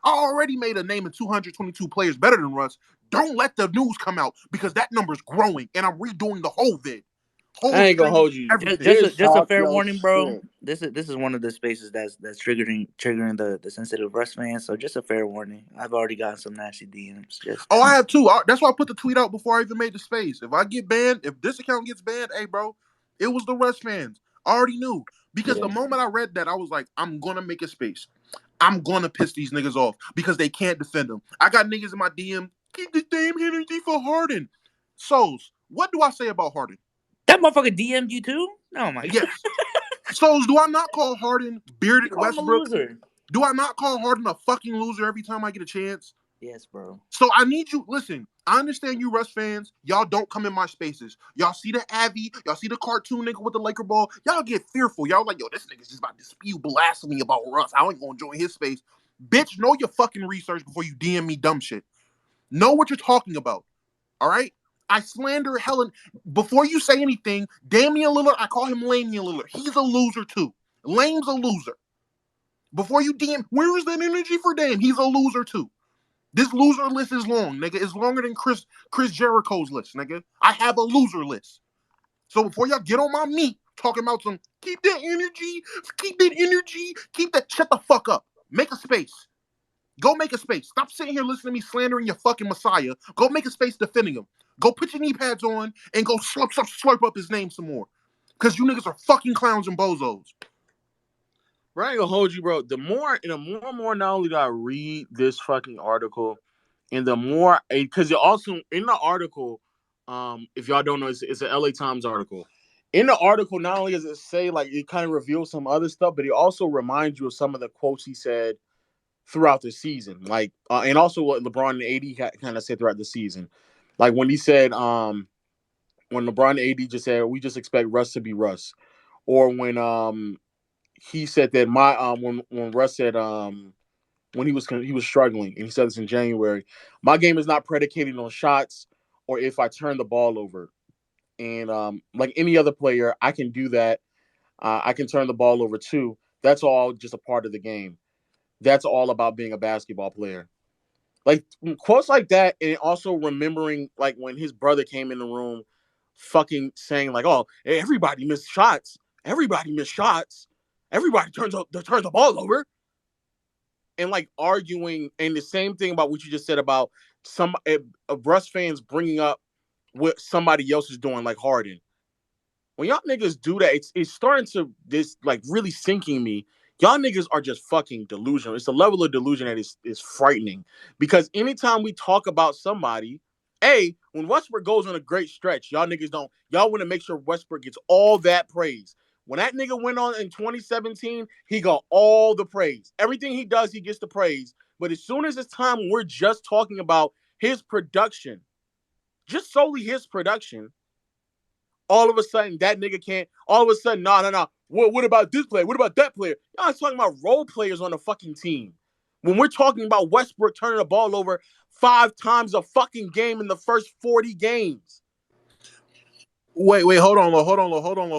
I already made a name of 222 players better than Russ. Don't let the news come out because that number's growing, and I'm redoing the whole vid. I Whole ain't gonna stream, hold you. everything. Just a Talk fair your warning, bro. shit. This is one of the spaces that's triggering the sensitive Russ fans. So just a fair warning. I've already gotten some nasty DMs. Just Oh, I have two. That's why I put the tweet out before I even made the space. If I get banned, if this account gets banned, hey, bro, it was the Russ fans. I already knew. Because yeah. the moment I read that, I was like, I'm going to make a space. I'm going to piss these niggas off because they can't defend them. I got niggas in my DM, keep the same energy for Harden. Souls, what do I say about Harden? That motherfucker DM'd you too? Oh my god. Yes. Souls, do I not call Harden You bearded call him a Westbrook? loser. Do I not call Harden a fucking loser every time I get a chance? Yes, bro. So I need you. Listen, I understand you Russ fans. Y'all don't come in my spaces. Y'all see the Avi. Y'all see the cartoon nigga with the Laker ball. Y'all get fearful. Y'all like, yo, this nigga's just about to spew blasphemy about Russ. I ain't gonna join his space. Bitch, know your fucking research before you DM me dumb shit. Know what you're talking about. All right? I slander Helen. Before you say anything, Damian Lillard, I call him Lamian Lillard. He's a loser too. Lame's a loser. Before you DM, where is that energy for Dame? He's a loser too. This loser list is long, nigga. It's longer than Chris Jericho's list, nigga. I have a loser list. So before y'all get on my meat talking about some keep that energy, keep that, shut the fuck up. Make a space. Go make a space. Stop sitting here listening to me slandering your fucking Messiah. Go make a space defending him. Go put your knee pads on and go slurp up his name some more. Because you niggas are fucking clowns and bozos. Bro, I ain't gonna hold you, bro. The more and more, not only do I read this fucking article, and the more, because it also in the article, if y'all don't know, it's an LA Times article. In the article, not only does it say like it kind of reveals some other stuff, but it also reminds you of some of the quotes he said throughout the season, like, and also what LeBron and AD kind of said throughout the season, like when he said, when LeBron and AD just said, "We just expect Russ to be Russ," or when he said that when Russ said when he was struggling, and he said this in January, my game is not predicated on shots or if I turn the ball over, and like any other player, I can do that. I can turn the ball over too. That's all just a part of the game. That's all about being a basketball player. Like quotes like that, and also remembering like when his brother came in the room, fucking saying like, "Oh, everybody missed shots. Everybody missed shots. Everybody turns the ball over," and like arguing, and the same thing about what you just said about some Russ fans bringing up what somebody else is doing, like Harden. When y'all niggas do that, it's starting to this like really sinking me. Y'all niggas are just fucking delusional. It's a level of delusion that is frightening. Because anytime we talk about somebody, when Westbrook goes on a great stretch, y'all niggas don't. Y'all want to make sure Westbrook gets all that praise. When that nigga went on in 2017, he got all the praise. Everything he does, he gets the praise. But as soon as it's time, we're just talking about his production, just solely his production. All of a sudden, that nigga can't. All of a sudden, no. What about this player? What about that player? Y'all talking about role players on the fucking team. When we're talking about Westbrook turning the ball over 5 times a fucking game in the first 40 games. Wait, hold on,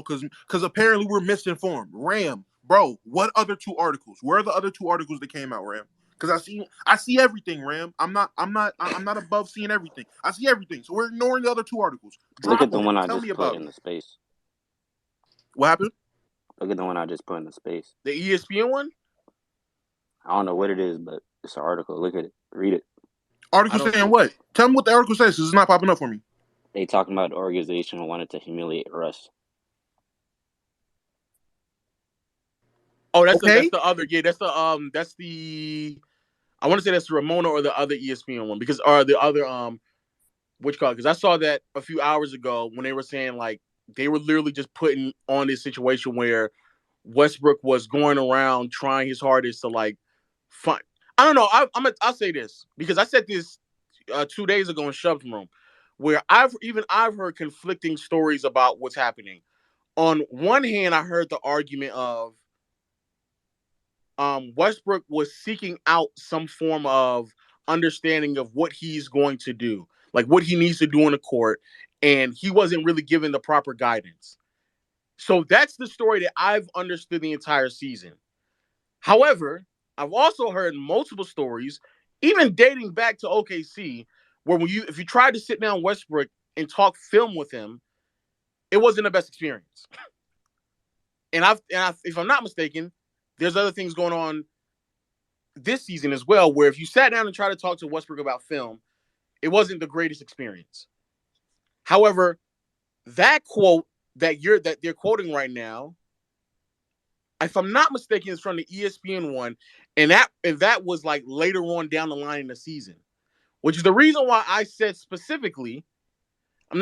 because apparently we're misinformed. Ram, bro, what other two articles? Where are the other two articles that came out, Ram? Because I see everything, Ram. I'm not above seeing everything. I see everything, so we're ignoring the other two articles. Look Drop at the on one it. I Tell just me put about in it. the space. What happened? Look at the one I just put in the space. The ESPN one? I don't know what it is, but it's an article. Look at it. Read it. Article saying what? Tell me what the article says, because it's not popping up for me. They talking about the organization wanted to humiliate Russ. Oh, that's the other. Yeah, that's the. I want to say that's the Ramona or the other ESPN one, because the other which call, because I saw that a few hours ago when they were saying like they were literally just putting on this situation where Westbrook was going around trying his hardest to like find. I don't know. I'll say this because I said this 2 days ago in Shub's room, where I've heard conflicting stories about what's happening. On one hand, I heard the argument of Westbrook was seeking out some form of understanding of what he's going to do, like what he needs to do on the court, and he wasn't really given the proper guidance. So that's the story that I've understood the entire season. However, I've also heard multiple stories, even dating back to OKC, where if you tried to sit down Westbrook and talk film with him, it wasn't the best experience. And if I'm not mistaken, there's other things going on this season as well, where if you sat down and tried to talk to Westbrook about film, it wasn't the greatest experience. However, that quote that they're quoting right now, if I'm not mistaken, is from the ESPN one, and that was like later on down the line in the season, which is the reason why I said specifically, we're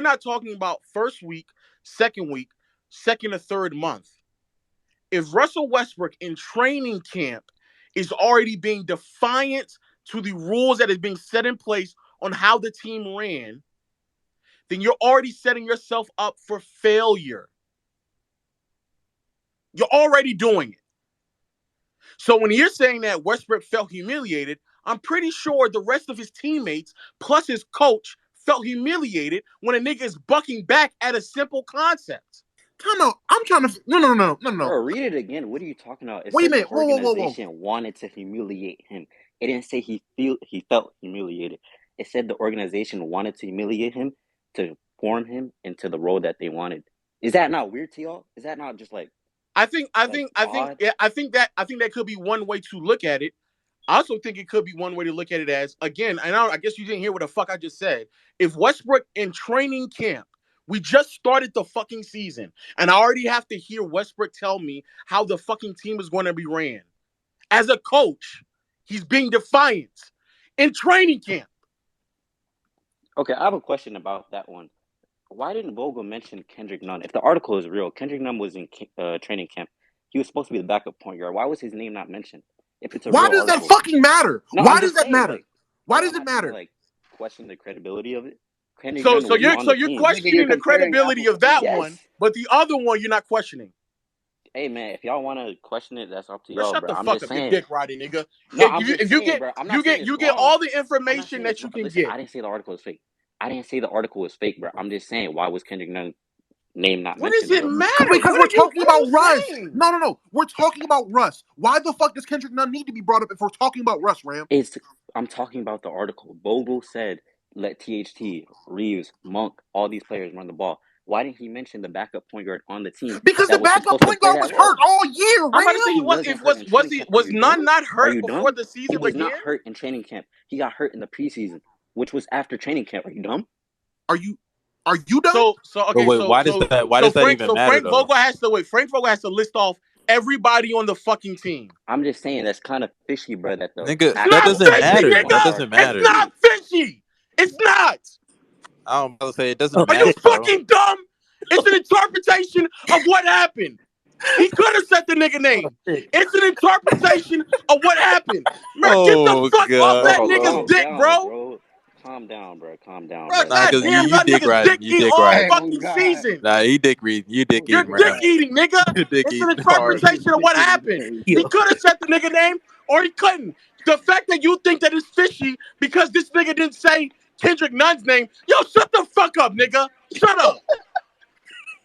not talking about first week, second or third month. If Russell Westbrook in training camp is already being defiant to the rules that is being set in place on how the team ran, then you're already setting yourself up for failure. You're already doing it. So when you're saying that Westbrook felt humiliated, I'm pretty sure the rest of his teammates, plus his coach, felt humiliated when a nigga is bucking back at a simple concept. Time out. I'm trying to. No. Bro, read it again. What are you talking about? It Wait a says minute. the Whoa. organization wanted to humiliate him. It didn't say he felt humiliated. It said the organization wanted to humiliate him to form him into the role that they wanted. Is that not weird to y'all? Is that not just like? I think that could be one way to look at it. I also think it could be one way to look at it as, again, I guess you didn't hear what the fuck I just said. If Westbrook in training camp, we just started the fucking season, and I already have to hear Westbrook tell me how the fucking team is going to be ran. As a coach, he's being defiant in training camp. Okay, I have a question about that one. Why didn't Vogel mention Kendrick Nunn? If the article is real, Kendrick Nunn was in training camp. He was supposed to be the backup point guard. Why was his name not mentioned? If it's a Why real does article. that fucking matter? No, Why does that matter? Like, why does it matter? Like, question the credibility of it. Kendrick So Nunn was you're on the team. questioning the credibility of that one, but the other one you're not questioning. Hey man, if y'all want to question it, that's up to Bro, y'all. Shut Bro. the I'm fuck just up, saying. you dick riding nigga. No, If you get all the information that you can get. I didn't say the article is fake. I didn't say the article is fake, bro. I'm just saying, why was Kendrick Nunn name not What mentioned? does it matter? Because we're talking about Russ. Saying? No. We're talking about Russ. Why the fuck does Kendrick Nunn need to be brought up if we're talking about Russ, Ram? I'm talking about the article. Vogel said, let THT, Reeves, Monk, all these players run the ball. Why didn't he mention the backup point guard on the team? Because the backup point guard was hurt all year, Ram. I'm about to say, was Nunn not hurt before the season began? He was not hurt in training camp. He got hurt in the preseason, which was after training camp. Are you dumb? Are you dumb? Why does that even matter? Frank Vogel has to list off everybody on the fucking team. I'm just saying that's kind of fishy, bro. That that doesn't matter. That doesn't matter. It's not fishy. It's not. I'm about to say it doesn't matter. Are you fucking dumb? It's an interpretation of what happened. He could have said the nigga name. It's an interpretation of what happened. Man, get the fuck off that nigga's dick, bro. Calm down, bro. Nah, because you dick riding. You dick riding. Fucking season. Nah, he dick reading. You dick eating. You're dick eating, nigga. It's an interpretation of what happened. He could have said the nigga name, or he couldn't. The fact that you think that it's fishy because this nigga didn't say Kendrick Nunn's name, yo, shut the fuck up, nigga. Shut up.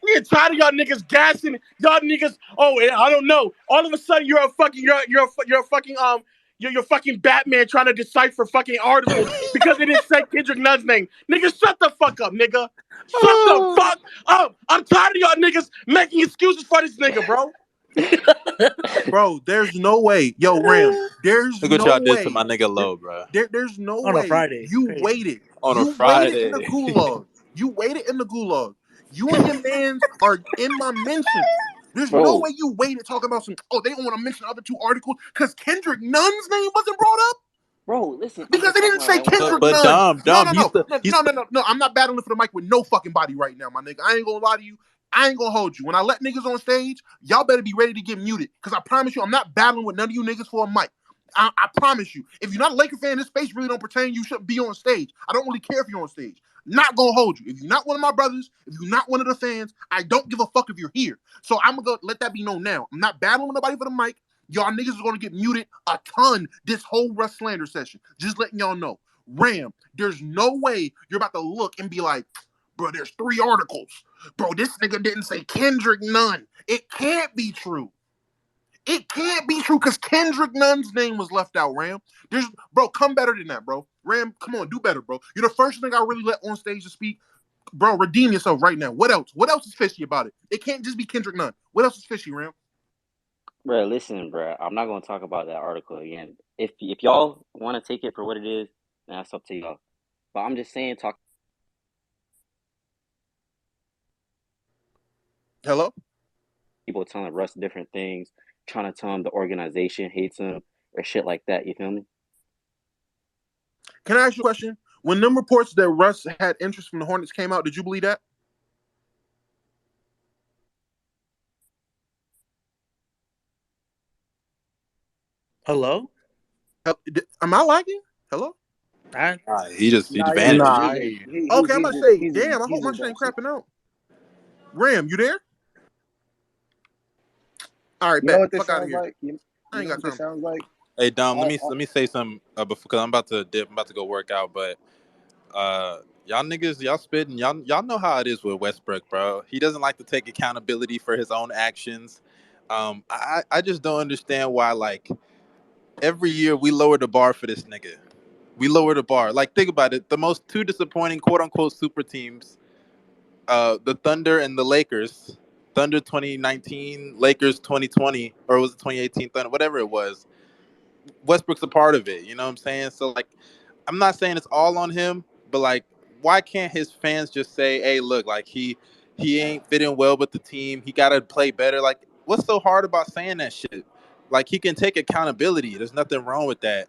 We get tired of y'all niggas gassing. Y'all niggas, I don't know. All of a sudden, you're fucking Batman trying to decipher fucking articles because they didn't say Kendrick Nunn's name. Nigga, shut the fuck up, nigga. Shut the fuck up. I'm tired of y'all niggas making excuses for this nigga, bro. Bro, there's no way. Yo, Ram, there's Look what no y'all way. did to my nigga Low, bro. There's no way. On a Friday. You waited. On a Waited Friday. in the gulag. You waited in the gulag. You and your mans are in my mentions. There's no way you waited talking about some, they don't want to mention other two articles because Kendrick Nunn's name wasn't brought up? Bro, listen. Because they didn't say Kendrick Nunn. No, I'm not battling for the mic with no fucking body right now, my nigga. I ain't gonna lie to you. I ain't gonna hold you. When I let niggas on stage, y'all better be ready to get muted. Because I promise you, I'm not battling with none of you niggas for a mic. I promise you. If you're not a Laker fan, this space really don't pertain. You shouldn't be on stage. I don't really care if you're on stage. Not gonna hold you. If you're not one of my brothers, if you're not one of the fans, I don't give a fuck if you're here. So I'm gonna let that be known now. I'm not battling with nobody for the mic. Y'all niggas are gonna get muted a ton this whole Russ slander session. Just letting y'all know. Ram, there's no way you're about to look and be like, bro, there's 3 articles. Bro, this nigga didn't say Kendrick Nunn. It can't be true. It can't be true because Kendrick Nunn's name was left out, Ram. Bro, come better than that, bro. Ram, come on, do better, bro. You're the first nigga I really let on stage to speak. Bro, redeem yourself right now. What else? What else is fishy about it? It can't just be Kendrick Nunn. What else is fishy, Ram? Bro, listen, bro. I'm not gonna talk about that article again. If y'all want to take it for what it is, then that's up to y'all. But I'm just saying, talk. Hello? People telling Russ different things, trying to tell him the organization hates him or shit like that. You feel me? Can I ask you a question? When them reports that Russ had interest from the Hornets came out, did you believe that? Hello? Am I lagging? Hello? He just Nah, yeah, vanished. Nah, Okay, I'm about to say, he's damn, I hope my shit ain't crapping out. Ram, you there? All right, You know bet. what this Fuck out of sounds here. like? You I ain't know got what this time. sounds like? Hey Dom, let me say something because I'm about to dip. I'm about to go work out, but y'all niggas, y'all spitting, y'all know how it is with Westbrook, bro. He doesn't like to take accountability for his own actions. I just don't understand why, like, every year we lower the bar for this nigga. We lower the bar. Like, think about it. The most two disappointing quote unquote super teams, the Thunder and the Lakers. Thunder 2019, Lakers 2020, or was it 2018 Thunder, whatever it was. Westbrook's a part of it, you know what I'm saying? So, like, I'm not saying it's all on him, but, like, why can't his fans just say, hey, look, like, he ain't fitting well with the team. He got to play better. Like, what's so hard about saying that shit? Like, he can take accountability. There's nothing wrong with that.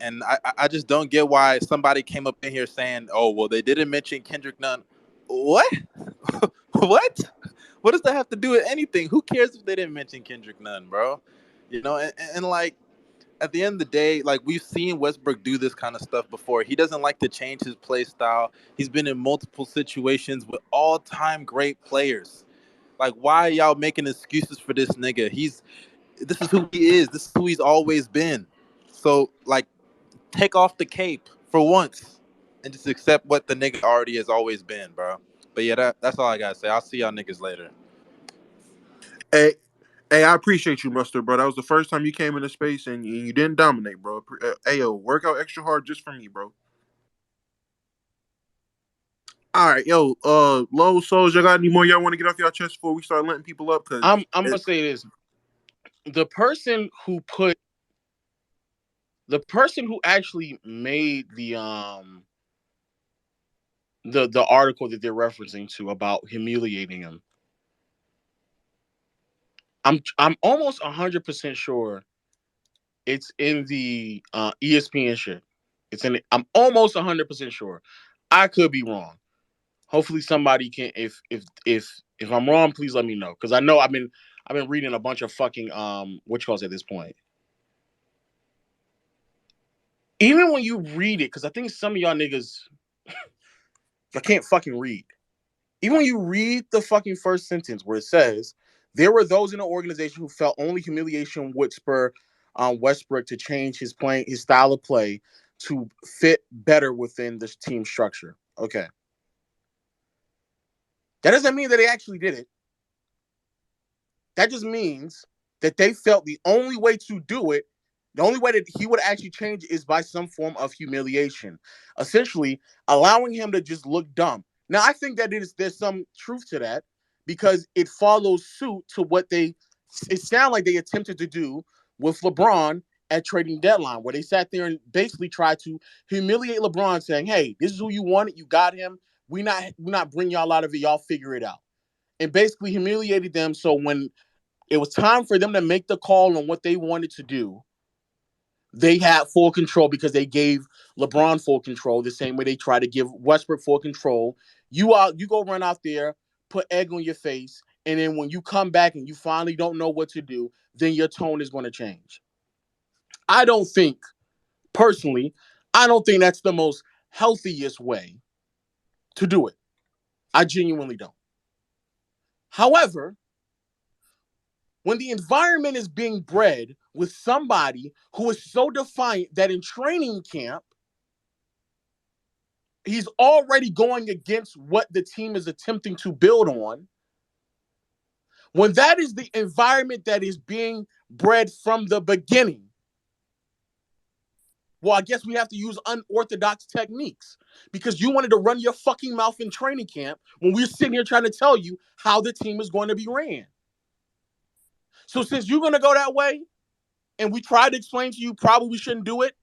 And I just don't get why somebody came up in here saying, oh, well, they didn't mention Kendrick Nunn. What? What? What does that have to do with anything? Who cares if they didn't mention Kendrick Nunn, bro? You know, and like, at the end of the day, like, we've seen Westbrook do this kind of stuff before. He doesn't like to change his play style. He's been in multiple situations with all-time great players. Like, why are y'all making excuses for this nigga? This is who he is. This is who he's always been. So, like, take off the cape for once and just accept what the nigga already has always been, bro. But yeah, that's all I gotta say. I'll see y'all niggas later. Hey, I appreciate you, Mustard, bro. That was the first time you came into space and you didn't dominate, bro. Hey, yo, work out extra hard just for me, bro. All right, yo, Low Souls, y'all got any more y'all want to get off your chest before we start letting people up? Cause I'm gonna say this: the person who actually made the article that they're referencing to about humiliating him, I'm almost 100% sure it's in the ESPN shit. I'm almost 100% sure. I could be wrong. Hopefully somebody can. If I'm wrong, please let me know, because I know I've been reading a bunch of fucking what you calls at this point. Even when you read it, because I think some of y'all niggas, I can't fucking read. Even when you read the fucking first sentence where it says, there were those in the organization who felt only humiliation would spur Westbrook to change his style of play to fit better within this team structure. Okay. That doesn't mean that they actually did it. That just means that they felt the only way to do it, the only way that he would actually change is by some form of humiliation, essentially allowing him to just look dumb. Now, I think that there's some truth to that, because it follows suit to what it sounded like they attempted to do with LeBron at trading deadline, where they sat there and basically tried to humiliate LeBron, saying, hey, this is who you wanted. You got him. We not bring y'all out of it. Y'all figure it out. And basically humiliated them. So when it was time for them to make the call on what they wanted to do, they had full control, because they gave LeBron full control the same way they try to give Westbrook full control. You go run out there, put egg on your face, and then when you come back and you finally don't know what to do, then your tone is going to change. Personally, I don't think that's the most healthiest way to do it. I genuinely don't. However, when the environment is being bred with somebody who is so defiant that in training camp, he's already going against what the team is attempting to build on, when that is the environment that is being bred from the beginning. Well, I guess we have to use unorthodox techniques because you wanted to run your fucking mouth in training camp when we're sitting here trying to tell you how the team is going to be ran. So since you're going to go that way, and we tried to explain to you probably we shouldn't do it,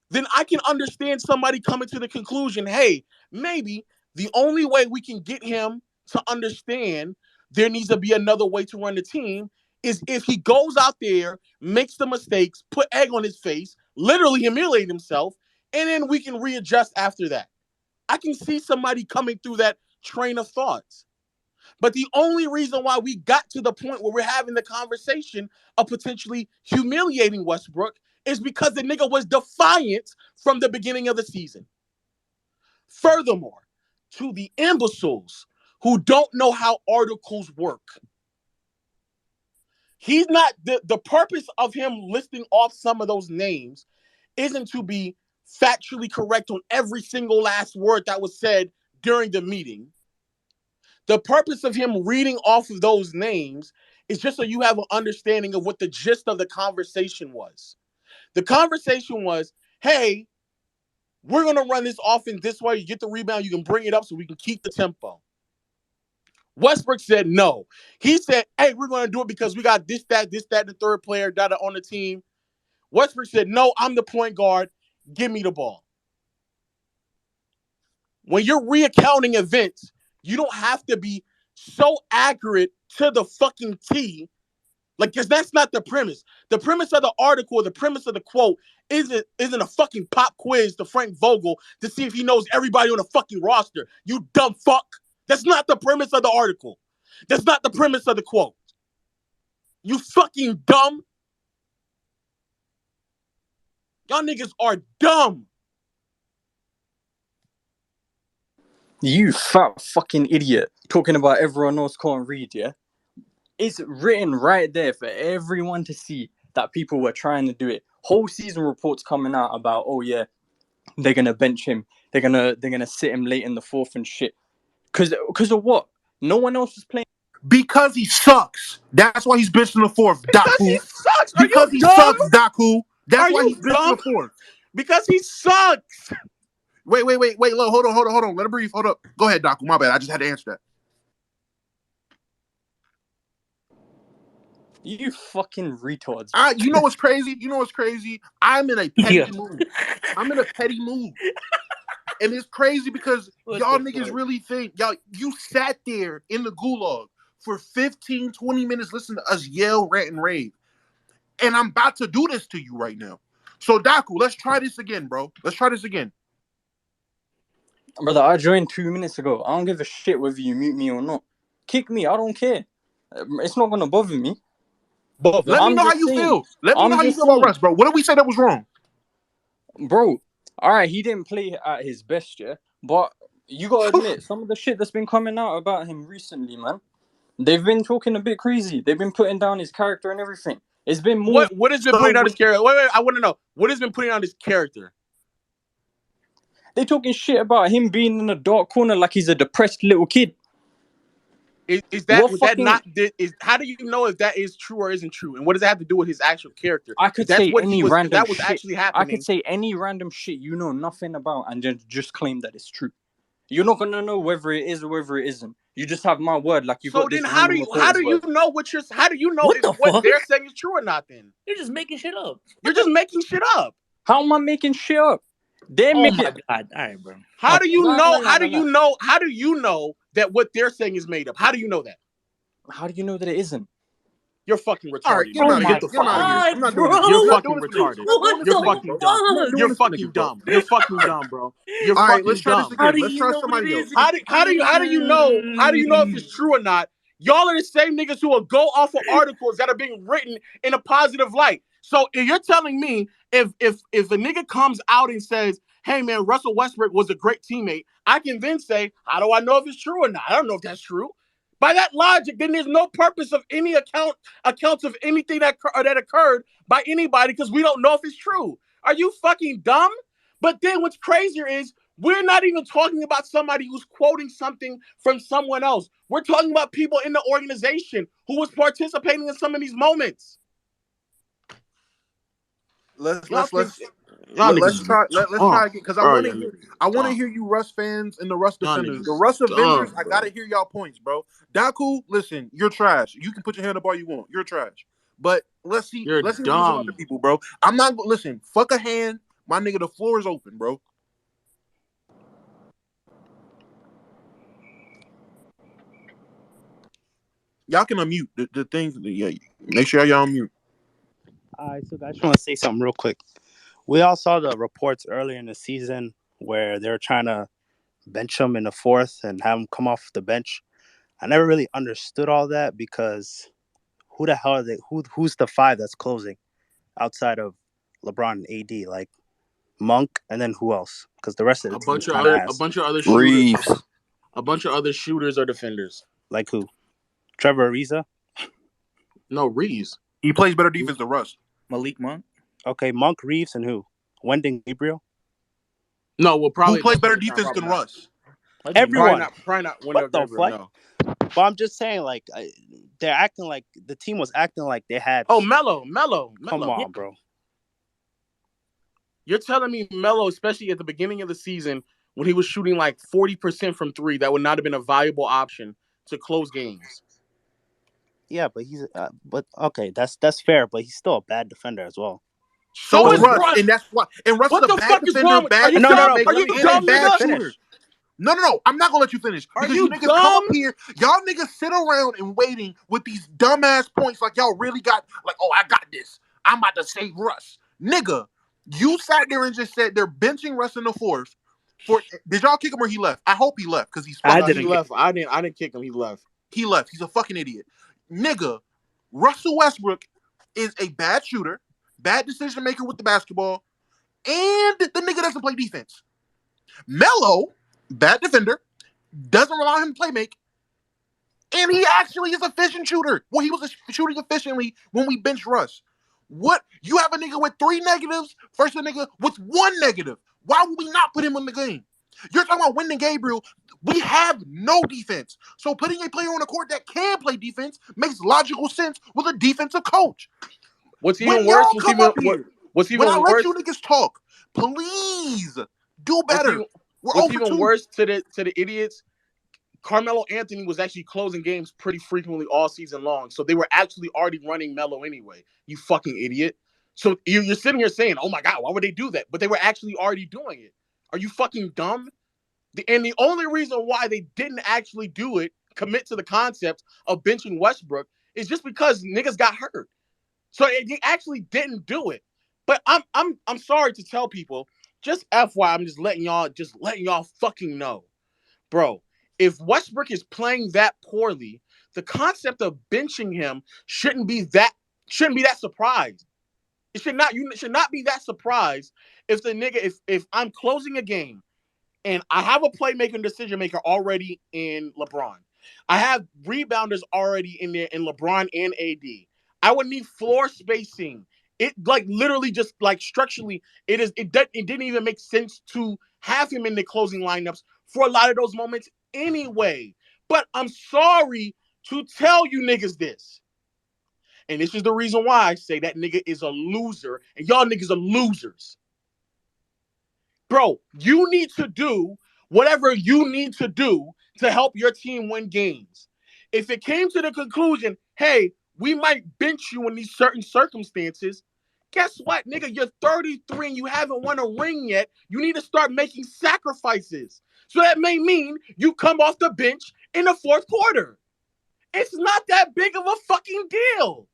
then I can understand somebody coming to the conclusion, hey, maybe the only way we can get him to understand there needs to be another way to run the team is if he goes out there, makes the mistakes, put egg on his face, literally humiliate himself, and then we can readjust after that. I can see somebody coming through that train of thoughts. But the only reason why we got to the point where we're having the conversation of potentially humiliating Westbrook is because the nigga was defiant from the beginning of the season. Furthermore, to the imbeciles who don't know how articles work, he's not, the purpose of him listing off some of those names isn't to be factually correct on every single last word that was said during the meeting. The purpose of him reading off of those names is just so you have an understanding of what the gist of the conversation was. The conversation was, hey, we're going to run this offense this way. You get the rebound, you can bring it up so we can keep the tempo. Westbrook said no. He said, hey, we're going to do it because we got this, that, and the third player data on the team. Westbrook said, no, I'm the point guard. Give me the ball. When you're recounting events, you don't have to be so accurate to the fucking T. Like, because that's not the premise. The premise of the article, the premise of the quote isn't a fucking pop quiz to Frank Vogel to see if he knows everybody on the fucking roster. You dumb fuck. That's not the premise of the article. That's not the premise of the quote. You fucking dumb. Y'all niggas are dumb. You fat fucking idiot. Talking about everyone else can't read, yeah? It's written right there for everyone to see that people were trying to do it. Whole season reports coming out about, oh yeah, they're gonna bench him. They're gonna sit him late in the fourth and shit. Cause of what? No one else was playing. Because he sucks. That's why he's benched in the fourth. Because Daku. he sucks. Are Because you he dumb? sucks, Daku. That's Are why you he's benched in dumb? the fourth. Because he sucks. Wait. Look, hold on. Let him breathe. Hold up. Go ahead, Daku. My bad. I just had to answer that. You fucking retards. You know what's crazy? I'm in a petty mood. And it's crazy because y'all niggas really think, you sat there in the gulag for 15, 20 minutes listening to us yell, rant, and rave. And I'm about to do this to you right now. So, Daku, let's try this again, bro. Let's try this again. Brother, I joined 2 minutes ago. I don't give a shit whether you mute me or not. Kick me, I don't care. It's not gonna bother me. Let me know how you feel. Let me know how you feel about Russ, bro. What did we say that was wrong? Bro, alright, he didn't play at his best, yeah? But you gotta admit, some of the shit that's been coming out about him recently, man, they've been talking a bit crazy. They've been putting down his character and everything. It's been more... What has been putting down his character? Wait, I want to know. What has been putting down his character? They talking shit about him being in a dark corner like he's a depressed little kid. How do you know if that is true or isn't true? And what does that have to do with his actual character? I could say any random shit. Actually happening. I could say any random shit you know nothing about and then just claim that it's true. You're not gonna know whether it is or whether it isn't. You just have my word, like you got this. So then, how do you know what they're saying is true or not? Then you're just making shit up. You're just making shit up. How am I making shit up? Oh my god! All right, bro. How do you know? How do you know? How do you know that what they're saying is made up? How do you know that? How do you know that it isn't? You're fucking retarded. All right, get out of here. I'm not doing this. You're fucking retarded. You're fucking dumb. You're fucking dumb. You're fucking dumb, bro. You're all right, fucking let's try dumb. this again. Let's try somebody else. How do you know if it's true or not? Y'all are the same niggas who will go off of articles that are being written in a positive light. So if you're telling me if a nigga comes out and says, hey man, Russell Westbrook was a great teammate, I can then say, how do I know if it's true or not? I don't know if that's true. By that logic, then there's no purpose of any accounts of anything that occurred by anybody because we don't know if it's true. Are you fucking dumb? But then what's crazier is we're not even talking about somebody who's quoting something from someone else. We're talking about people in the organization who was participating in some of these moments. let's Y'all let's let's think y'all let's niggas try let's try again because I bro, want to y'all hear niggas I want to dumb. hear you Russ fans and the Russ Y'all defenders. The niggas Russ Avengers, dumb, I bro. gotta hear y'all points, bro. Daku, listen, you're trash. You can put your hand up all you want. You're trash. But let's see You're what these other dumb. people, bro. I'm not listen. Fuck a hand, my nigga. The floor is open, bro. Y'all can unmute the things. Yeah, make sure y'all unmute. All right, so guys, I just want to say something real quick. We all saw the reports earlier in the season where they were trying to bench him in the fourth and have him come off the bench. I never really understood all that because who the hell are they? Who's the five that's closing outside of LeBron and AD? Like Monk, and then who else? Because the rest of the team is kind of a ass. bunch of other shooters. Reeves. A bunch of other shooters or defenders. Like who? Trevor Ariza? No, Reeves. He plays better defense than Russ. Malik Monk. Okay, Monk, Reeves, and who? Wendell Gabriel? No, well, probably Who plays better most of the time, defense than probably not. Russ? Everyone. Probably not Wendell What the Gabriel, fuck? no. But I'm just saying, like, they're acting like the team was acting like they had. Oh, Melo. Come on, bro. You're telling me Melo, especially at the beginning of the season, when he was shooting like 40% from three, that would not have been a valuable option to close games. Yeah, but he's but okay, that's fair, but he's still a bad defender as well. So is Russ, and that's why. And Russ What is a the bad fuck is defender, wrong with bad you? No, decision no, maker, no. and a dumb, bad nigga? shooter. No. I'm not gonna let you finish Are because you you niggas come up dumb? here, y'all niggas sit around and waiting with these dumbass points like y'all really got like, oh, I got this. I'm about to save Russ, nigga. You sat there and just said they're benching Russ in the fourth. Did y'all kick him or he left? I hope he left because he's fucking. He left. I didn't kick him. He left. He left. He's a fucking idiot, nigga. Russell Westbrook is a bad shooter, bad decision maker with the basketball, and the nigga doesn't play defense. Melo, bad defender, doesn't rely on him to play make, and he actually is a efficient shooter. Well, he was shooting efficiently when we benched Russ. What? You have a nigga with 3 negatives versus a nigga with 1 negative. Why would we not put him in the game? You're talking about Wendell Gabriel. We have no defense. So putting a player on the court that can play defense makes logical sense with a defensive coach. What's even When worse? y'all come up here, What's when I even let worse? you niggas talk, please do better. What's even worse to the idiots? Carmelo Anthony was actually closing games pretty frequently all season long, so they were actually already running Melo anyway. You fucking idiot! So you're sitting here saying, "Oh my god, why would they do that?" But they were actually already doing it. Are you fucking dumb? And the only reason why they didn't actually do it, commit to the concept of benching Westbrook, is just because niggas got hurt. So they actually didn't do it. But I'm sorry to tell people, just FYI, I'm just letting y'all fucking know, bro. If Westbrook is playing that poorly, the concept of benching him shouldn't be that surprised. It should not. You should not be that surprised if the nigga if I'm closing a game and I have a playmaker and decision maker already in LeBron. I have rebounders already in there in LeBron and AD. I would need floor spacing. It like literally just like structurally, it didn't even make sense to have him in the closing lineups for a lot of those moments anyway. But I'm sorry to tell you niggas this. And this is the reason why I say that nigga is a loser and y'all niggas are losers. Bro, you need to do whatever you need to do to help your team win games. If it came to the conclusion, hey, we might bench you in these certain circumstances, guess what, nigga? You're 33 and you haven't won a ring yet. You need to start making sacrifices. So that may mean you come off the bench in the fourth quarter. It's not that big of a fucking deal.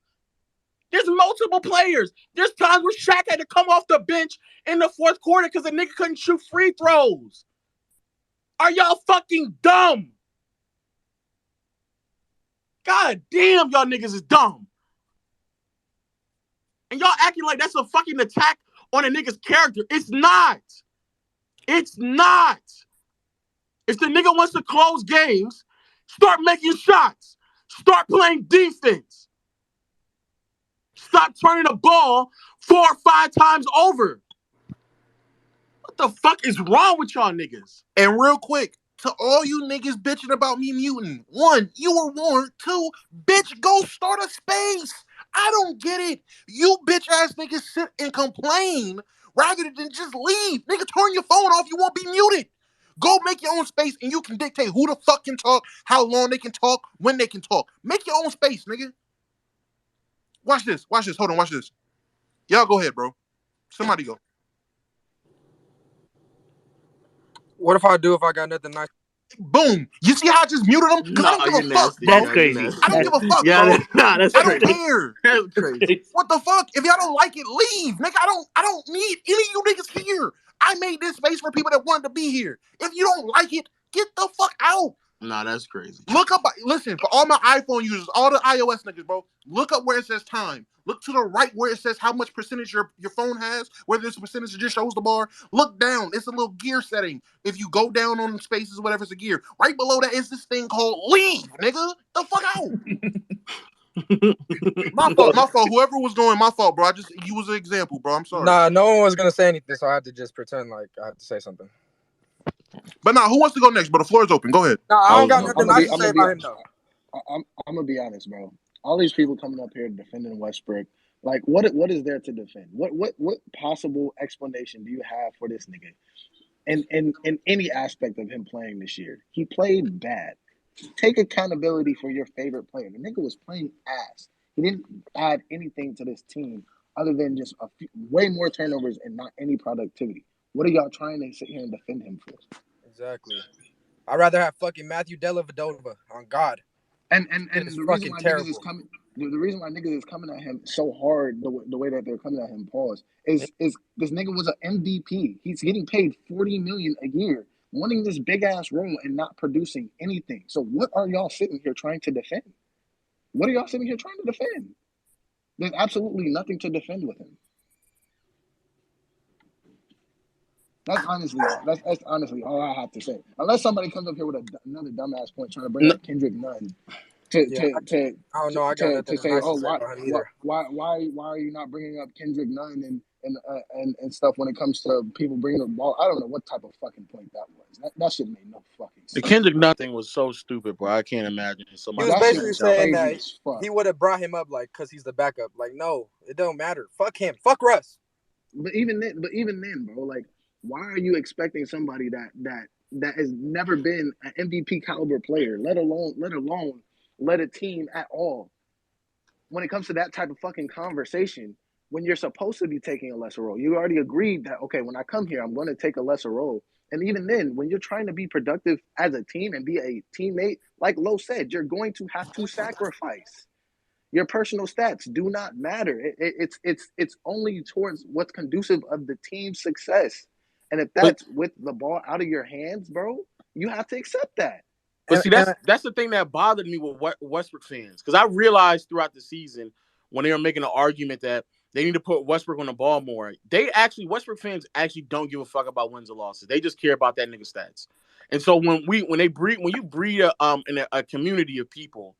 There's multiple players. There's times where Shaq had to come off the bench in the fourth quarter because the nigga couldn't shoot free throws. Are y'all fucking dumb? God damn, y'all niggas is dumb. And y'all acting like that's a fucking attack on a nigga's character. It's not. It's not. If the nigga wants to close games, start making shots. Start playing defense. Stop turning the ball 4 or 5 times over. What the fuck is wrong with y'all niggas? And real quick, to all you niggas bitching about me muting, 1, you were warned. 2, bitch, go start a space. I don't get it. You bitch ass niggas sit and complain rather than just leave. Nigga, turn your phone off. You won't be muted. Go make your own space and you can dictate who the fuck can talk, how long they can talk, when they can talk. Make your own space, nigga. Watch this. Watch this. Hold on. Watch this. Y'all go ahead, bro. Somebody go. What if I got nothing nice? Boom. You see how I just muted them? Because I don't give a fuck, bro. That's crazy. I don't give a fuck, yeah, bro. that's I crazy. don't care. That's crazy. What the fuck? If y'all don't like it, leave. Nigga, I don't need any of you niggas here. I made this space for people that wanted to be here. If you don't like it, get the fuck out. Nah, that's crazy. Look up, listen, for all my iPhone users, all the iOS niggas, bro, look up where it says time. Look to the right where it says how much percentage your phone has, whether it's a percentage that just shows the bar. Look down. It's a little gear setting. If you go down on the spaces, whatever, it's a gear. Right below that is this thing called leave, nigga. The fuck out. My fault. Whoever was doing, my fault, bro. You was an example, bro. I'm sorry. Nah, no one was gonna say anything, so I had to just pretend like I had to say something. But now, who wants to go next? But the floor is open. Go ahead. Nah, I don't got nothing nice to say about him though. I'm gonna be honest, bro. All these people coming up here defending Westbrook, like, what is there to defend? What possible explanation do you have for this nigga? In any aspect of him playing this year, he played bad. Take accountability for your favorite player. The nigga was playing ass. He didn't add anything to this team other than just way more turnovers and not any productivity. What are y'all trying to sit here and defend him for? Exactly. I'd rather have fucking Matthew Dellavedova on God. And the reason why niggas is coming, the reason why niggas is coming at him so hard, the way that they're coming at him, pause, is this nigga was an MVP. He's getting paid $40 million a year, wanting this big ass role and not producing anything. So what are y'all sitting here trying to defend? What are y'all sitting here trying to defend? There's absolutely nothing to defend with him. That's honestly all I have to say. Unless somebody comes up here with another dumbass point trying to bring up Kendrick Nunn to say, oh, why are you not bringing up Kendrick Nunn and stuff when it comes to people bringing the ball? I don't know what type of fucking point that was. That shit made no fucking sense. The Kendrick Nunn thing was so stupid, bro. I can't imagine somebody. He was basically saying that he would have brought him up like because he's the backup. Like, no, it don't matter. Fuck him. Fuck Russ. But even then, bro, like, why are you expecting somebody that has never been an MVP caliber player, let alone let a team at all, when it comes to that type of fucking conversation, when you're supposed to be taking a lesser role? You already agreed that, okay, when I come here, I'm going to take a lesser role. And even then, when you're trying to be productive as a team and be a teammate, like Lo said, you're going to have to sacrifice. Your personal stats do not matter. It's only towards what's conducive of the team's success. And if that's with the ball out of your hands, bro, you have to accept that. But see, that's the thing that bothered me with Westbrook fans. Because I realized throughout the season when they were making an argument that they need to put Westbrook on the ball more, Westbrook fans actually don't give a fuck about wins or losses. They just care about that nigga stats. And so when you breed a community of people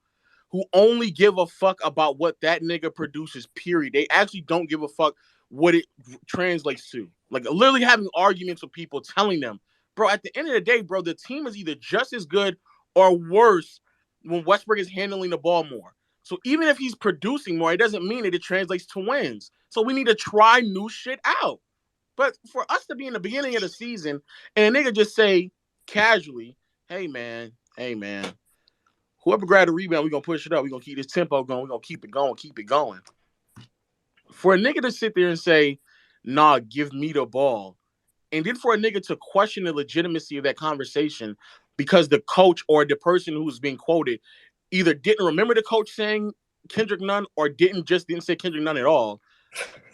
who only give a fuck about what that nigga produces, period, they actually don't give a fuck what it translates to. Like, literally having arguments with people telling them, bro, at the end of the day, bro, the team is either just as good or worse when Westbrook is handling the ball more. So even if he's producing more, it doesn't mean that it translates to wins. So we need to try new shit out. But for us to be in the beginning of the season and a nigga just say casually, hey man, whoever grabbed the rebound, we're going to push it up. We're going to keep this tempo going. We're going to keep it going. For a nigga to sit there and say, nah, give me the ball. And then for a nigga to question the legitimacy of that conversation because the coach or the person who was being quoted either didn't remember the coach saying Kendrick Nunn or didn't say Kendrick Nunn at all.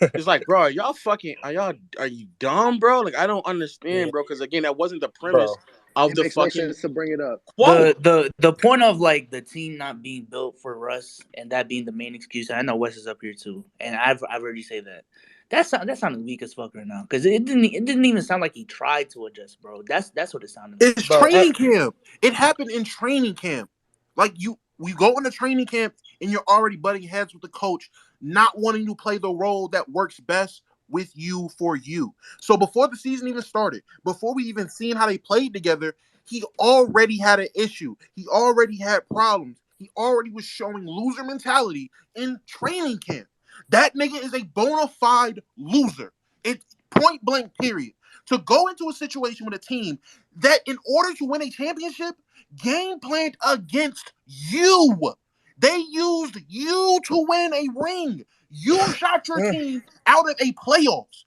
It's like, bro, are you dumb, bro? Like, I don't understand, bro, because again, that wasn't the premise of the fucking to bring it up. The point of like the team not being built for Russ and that being the main excuse. I know Wes is up here too, and I've already say that. That sounded weak as fuck right now because it didn't even sound like he tried to adjust, bro. That's what it sounded like. It's training camp. It happened in training camp. Like you go into training camp and you're already butting heads with the coach, not wanting to play the role that works best with you for you. So before the season even started, before we even seen how they played together, he already had an issue. He already had problems. He already was showing loser mentality in training camp. That nigga is a bona fide loser. It's point blank, period. To go into a situation with a team that, in order to win a championship, game planned against you. They used you to win a ring. You shot your team out of a playoffs.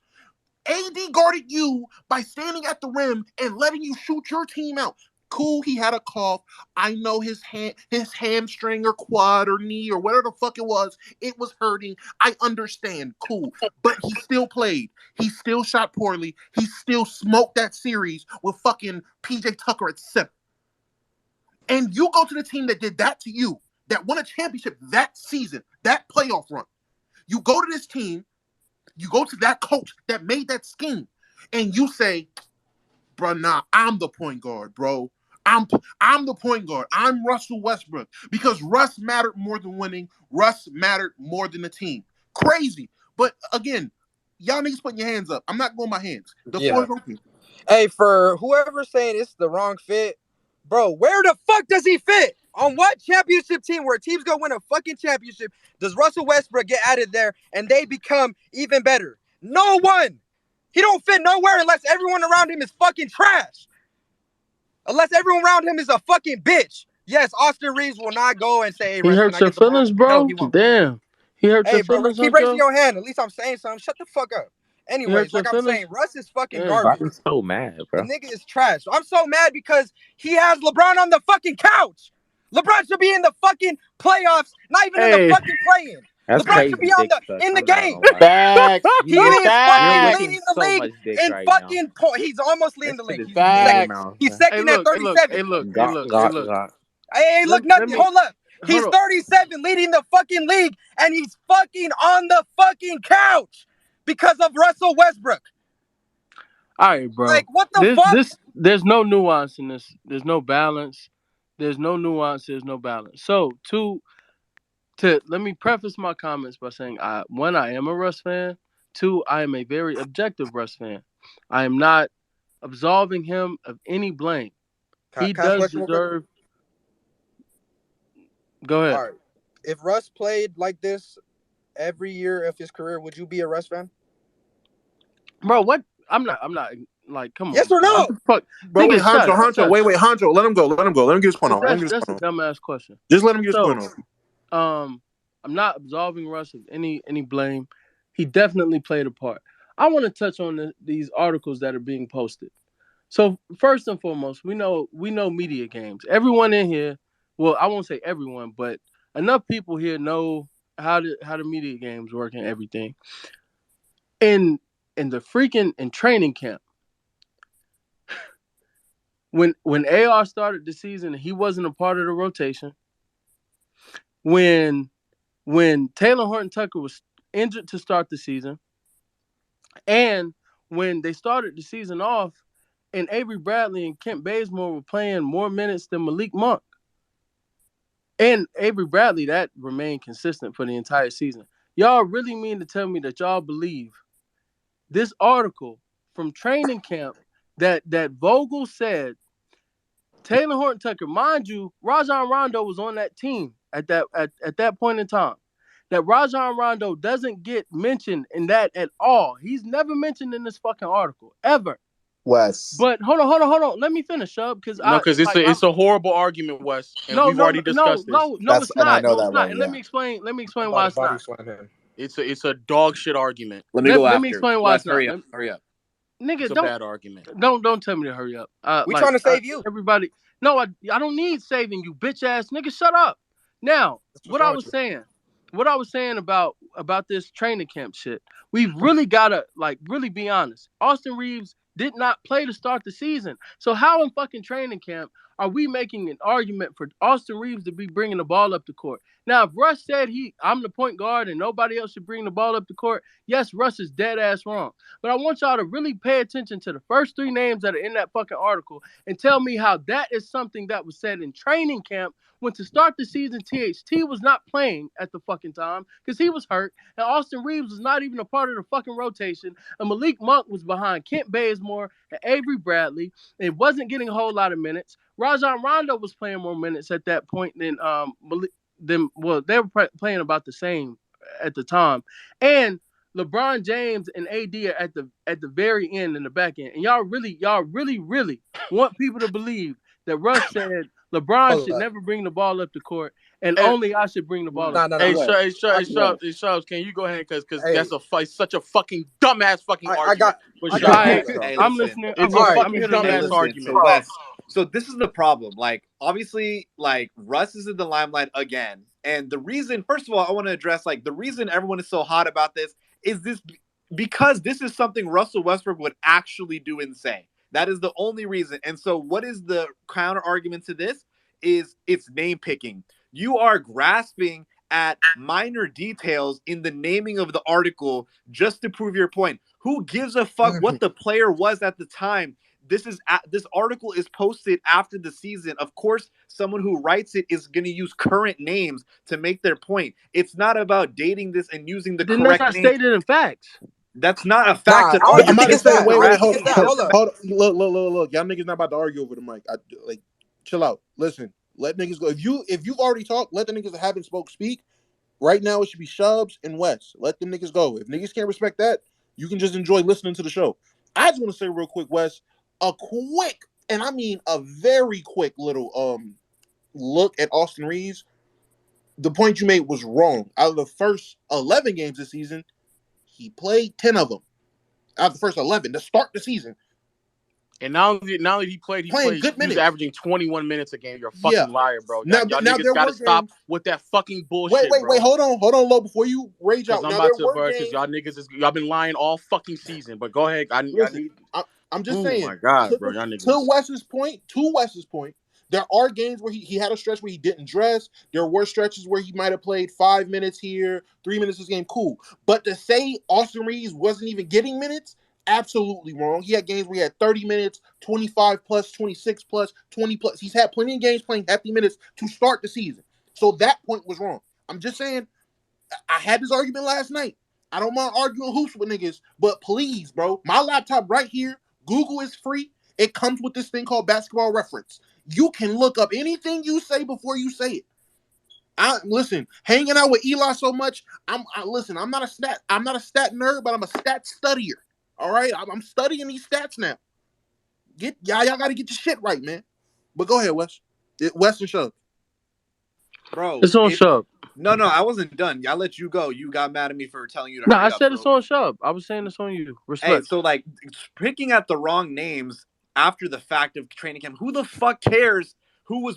AD guarded you by standing at the rim and letting you shoot your team out. Cool, he had a cough. I know his hamstring or quad or knee or whatever the fuck it was hurting. I understand. Cool. But he still played. He still shot poorly. He still smoked that series with fucking PJ Tucker at 7. And you go to the team that did that to you, that won a championship that season, that playoff run. You go to this team, you go to that coach that made that scheme, and you say, bro, nah, I'm the point guard, bro. I'm the point guard. I'm Russell Westbrook. Because Russ mattered more than winning. Russ mattered more than the team. Crazy. But again, y'all niggas putting your hands up. I'm not going my hands. The floor is open. Hey, for whoever's saying it's the wrong fit, bro, where the fuck does he fit? On what championship team where teams go win a fucking championship does Russell Westbrook get added there and they become even better? No one. He don't fit nowhere unless everyone around him is fucking trash. Unless everyone around him is a fucking bitch. Yes, Austin Reeves will not go and say, hey, He hurts your feelings, bro? No, damn. He hurts your feelings, keep raising your hand. At least I'm saying something. Shut the fuck up. Anyways, like I'm saying, Russ is fucking garbage. I'm so mad, bro. The nigga is trash. I'm so mad because he has LeBron on the fucking couch. LeBron should be in the fucking playoffs, not even in the fucking play-in. That's LeBron crazy, should be on in the game. Facts. He is fucking leading the so league in right fucking points. He's almost leading the league. He's Facts. second at 37. Hey, look. Hey, look, nothing. Hold up. He's 37, leading the fucking league, and he's fucking on the fucking couch because of Russell Westbrook. All right, bro. Like, what the fuck? There's no nuance in this. There's no balance. There's no nuance. There's no balance. So, let me preface my comments by saying, one, I am a Russ fan. Two, I am a very objective Russ fan. I am not absolving him of any blame. He does deserve. Go ahead. All right. If Russ played like this every year of his career, would you be a Russ fan? Bro, what? I'm not. Like, come on. Yes or no? Fuck. Bro, wait, Honcho. Wait, Honcho. Let him go. Let him get his point off. That's a dumbass question. Just let him get his point off. I'm not absolving Russ of any blame. He definitely played a part. I want to touch on these articles that are being posted. So first and foremost, we know media games. Everyone in here, well, I won't say everyone, but enough people here know how the media games work and everything. In training camp, when AR started the season, he wasn't a part of the rotation. When Taylor Horton-Tucker was injured to start the season, and when they started the season off, and Avery Bradley and Kent Bazemore were playing more minutes than Malik Monk. And Avery Bradley, that remained consistent for the entire season. Y'all really mean to tell me that y'all believe this article from training camp that Vogel said Taylor Horton-Tucker, mind you, Rajon Rondo was on that team at that point in time, that Rajon Rondo doesn't get mentioned in that at all. He's never mentioned in this fucking article, ever. Wes. But hold on. Let me finish up because it's a horrible argument, Wes. And we've already discussed this. No, it's not. I know that, it's not. right? And let me explain why it's not. It's a dog shit argument. Let me explain why it's not. Hurry up. Nigga, it's a bad argument. Don't tell me to hurry up. We're trying to save you. Everybody. No, I don't need saving you, bitch ass nigga. Shut up. Now, what I was saying about this training camp shit, we've really gotta really be honest. Austin Reeves did not play to start the season. So how in fucking training camp are we making an argument for Austin Reeves to be bringing the ball up the court? Now, if Russ said I'm the point guard and nobody else should bring the ball up the court, yes, Russ is dead ass wrong. But I want y'all to really pay attention to the first 3 names that are in that fucking article and tell me how that is something that was said in training camp when to start the season, THT was not playing at the fucking time because he was hurt, and Austin Reeves was not even a part of the fucking rotation, and Malik Monk was behind Kent Bazemore and Avery Bradley, and wasn't getting a whole lot of minutes. Rajon Rondo was playing more minutes at that point than well, they were playing about the same at the time. And LeBron James and AD are at the very end in the back end. And y'all really want people to believe that Russ said LeBron should never bring the ball up the court and only I should bring the ball up. Hey, Sharps, can you go ahead? Because that's such a fucking dumbass fucking argument. I'm listening. It's a fucking dumbass argument. So Wes, so this is the problem. Like, obviously, like Russ is in the limelight again, and the reason, first of all, I want to address like the reason everyone is so hot about this is this because this is something Russell Westbrook would actually do and say. That is the only reason. And so, what is the counter argument to this? Is it's name picking. You are grasping at minor details in the naming of the article just to prove your point. Who gives a fuck what the player was at the time? This article is posted after the season. Of course, someone who writes it is going to use current names to make their point. It's not about dating this and using the correct name. That's not stated in facts. That's not a fact at all. I'm about to say, wait, hold on. Look. Y'all niggas not about to argue over the mic. Like, chill out. Listen, let niggas go. If you've already talked, let the niggas that haven't spoke speak. Right now, it should be Shubs and Wes. Let them niggas go. If niggas can't respect that, you can just enjoy listening to the show. I just want to say real quick, Wes, a quick, and I mean a very quick little look at Austin Reeves. The point you made was wrong. Out of the first 11 games this season, he played 10 of them. Out of the first 11 to start the season. And now that he played, he was averaging 21 minutes a game. You're a fucking liar, bro. Y'all niggas gotta stop with that fucking bullshit. Wait, hold on, Lo, before you rage out. I'm about to, bro, because y'all been lying all fucking season. But go ahead. I'm just saying. Oh my god, bro, y'all niggas. To Wes's point, there are games where he had a stretch where he didn't dress. There were stretches where he might have played 5 minutes here, 3 minutes this game, cool. But to say Austin Reeves wasn't even getting minutes, absolutely wrong. He had games where he had 30 minutes, 25 plus, 26 plus, 20 plus. He's had plenty of games playing hefty minutes to start the season. So that point was wrong. I'm just saying, I had this argument last night. I don't mind arguing hoops with niggas, but please, bro, my laptop right here, Google is free. It comes with this thing called Basketball Reference. You can look up anything you say before you say it. Listen, hanging out with Eli so much, I'm not a stat nerd, but I'm a stat studier. All right, I'm studying these stats now. Y'all got to get your shit right, man. But go ahead, Wes. Wes and Shub. Bro, it's on Shub. No, I wasn't done. I let you go. You got mad at me for telling you to. No, I said it's on Shub. I was saying it's on you. Respect. Hey, so like picking at the wrong names after the fact of training camp. Who the fuck cares? Who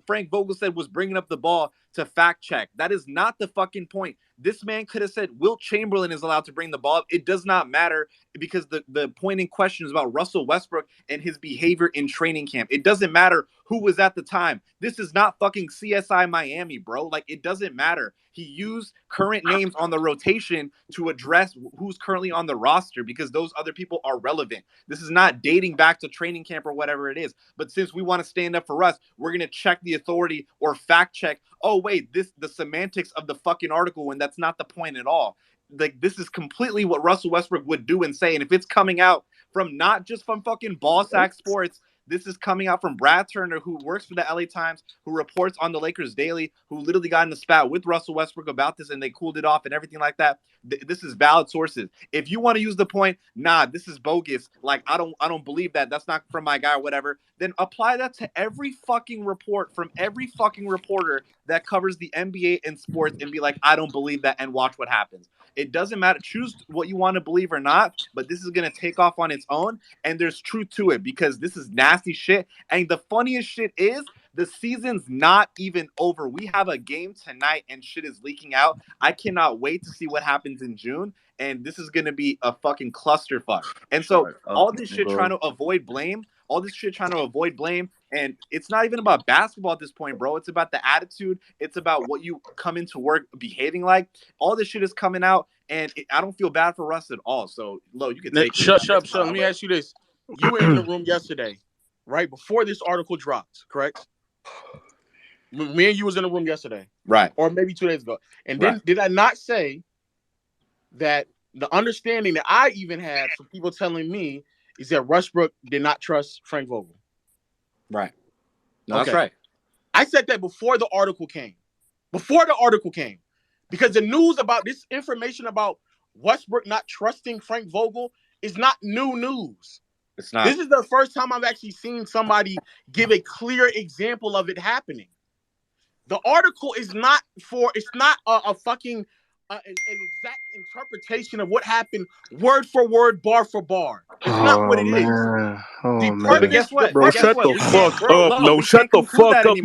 Frank Vogel said was bringing up the ball to fact check? That is not the fucking point. This man could have said Wilt Chamberlain is allowed to bring the ball. It does not matter because the point in question is about Russell Westbrook and his behavior in training camp. It doesn't matter who was at the time. This is not fucking CSI Miami, bro. Like, it doesn't matter. He used current names on the rotation to address who's currently on the roster because those other people are relevant. This is not dating back to training camp or whatever it is. But since we want to stand up for us, we're going to check the authority or fact check. Oh, wait, the semantics of the fucking article when that's not the point at all. Like, this is completely what Russell Westbrook would do and say. And if it's coming out from not just from fucking Ballsack Sports, this is coming out from Brad Turner, who works for the LA Times, who reports on the Lakers daily, who literally got in the spat with Russell Westbrook about this and they cooled it off and everything like that. This is valid sources. If you want to use the point, nah, this is bogus. Like, I don't believe that. That's not from my guy or whatever. Then apply that to every fucking report from every fucking reporter that covers the NBA and sports and be like, I don't believe that, and watch what happens. It doesn't matter. Choose what you want to believe or not, but this is going to take off on its own. And there's truth to it because this is nasty shit. And the funniest shit is the season's not even over. We have a game tonight and shit is leaking out. I cannot wait to see what happens in June. And this is going to be a fucking clusterfuck. And so all this shit trying to avoid blame, and it's not even about basketball at this point, bro. It's about the attitude. It's about what you come into work behaving like. All this shit is coming out, and I don't feel bad for Russ at all. So, Lo, you can take Shut up. Let me ask you this. You were in the room yesterday, right, before this article dropped, correct? Me and you was in the room yesterday. Right. Or maybe 2 days ago. And then did I not say that the understanding that I even had from people telling me is that Westbrook did not trust Frank Vogel? Right. No, that's Okay. right. I said that before the article came. Because the news about this information about Westbrook not trusting Frank Vogel is not new news. It's not. This is the first time I've actually seen somebody give a clear example of it happening. The article is not it's not a fucking an exact interpretation of what happened word for word, bar for bar. It's not what it is. Man. Oh, The man. But guess what? the But purpose, guess Bro, shut what? the We can't, fuck bro. up. Look, No, we shut can't the conclude fuck that up. anymore.